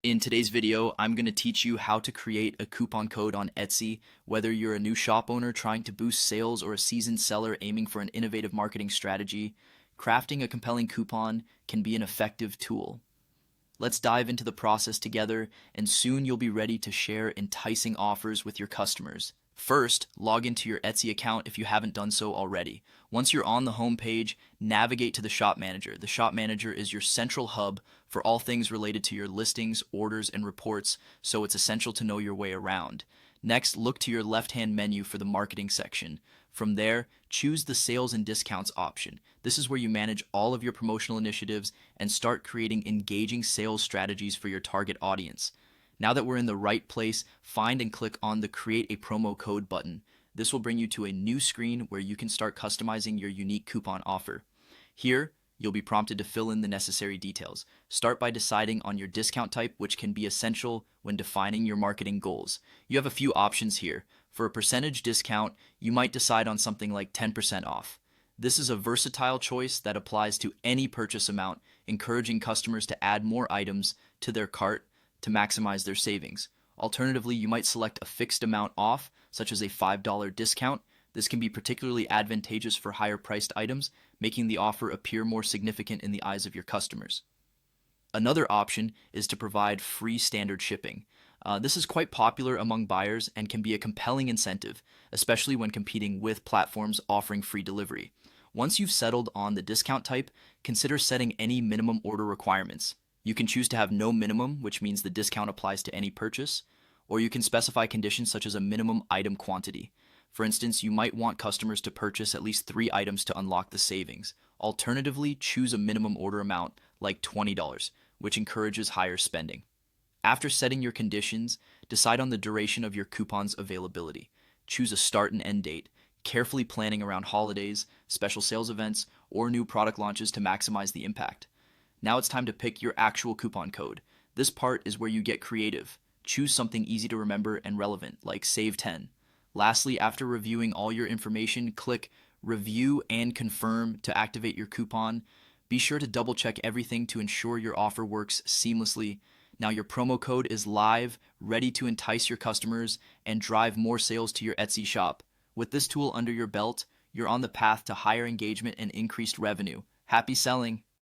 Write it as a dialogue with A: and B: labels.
A: In today's video, I'm going to teach you how to create a coupon code on Etsy. Whether you're a new shop owner trying to boost sales or a seasoned seller aiming for an innovative marketing strategy, crafting a compelling coupon can be an effective tool. Let's dive into the process together, and soon you'll be ready to share enticing offers with your customers. First, log into your Etsy account if you haven't done so already. Once you're on the home page, navigate to the Shop Manager. The Shop Manager is your central hub for all things related to your listings, orders, and reports, so it's essential to know your way around. Next, look to your left-hand menu for the marketing section. From there, choose the sales and discounts option. This is where you manage all of your promotional initiatives and start creating engaging sales strategies for your target audience. Now that we're in the right place, find and click on the Create a Promo Code button. This will bring you to a new screen where you can start customizing your unique coupon offer. Here, you'll be prompted to fill in the necessary details. Start by deciding on your discount type, which can be essential when defining your marketing goals. You have a few options here. For a percentage discount, you might decide on something like 10% off. This is a versatile choice that applies to any purchase amount, encouraging customers to add more items to their cart to maximize their savings. Alternatively, you might select a fixed amount off, such as a $5 discount. This can be particularly advantageous for higher priced items, making the offer appear more significant in the eyes of your customers. Another option is to provide free standard shipping. This is quite popular among buyers and can be a compelling incentive, especially when competing with platforms offering free delivery. Once you've settled on the discount type, consider setting any minimum order requirements. You can choose to have no minimum, which means the discount applies to any purchase, or you can specify conditions such as a minimum item quantity. For instance, you might want customers to purchase at least 3 items to unlock the savings. Alternatively, choose a minimum order amount like $20, which encourages higher spending. After setting your conditions, decide on the duration of your coupon's availability. Choose a start and end date, carefully planning around holidays, special sales events, or new product launches to maximize the impact. Now it's time to pick your actual coupon code. This part is where you get creative. Choose something easy to remember and relevant, like Save 10. Lastly, after reviewing all your information, click Review and Confirm to activate your coupon. Be sure to double check everything to ensure your offer works seamlessly. Now your promo code is live, ready to entice your customers and drive more sales to your Etsy shop. With this tool under your belt, you're on the path to higher engagement and increased revenue. Happy selling!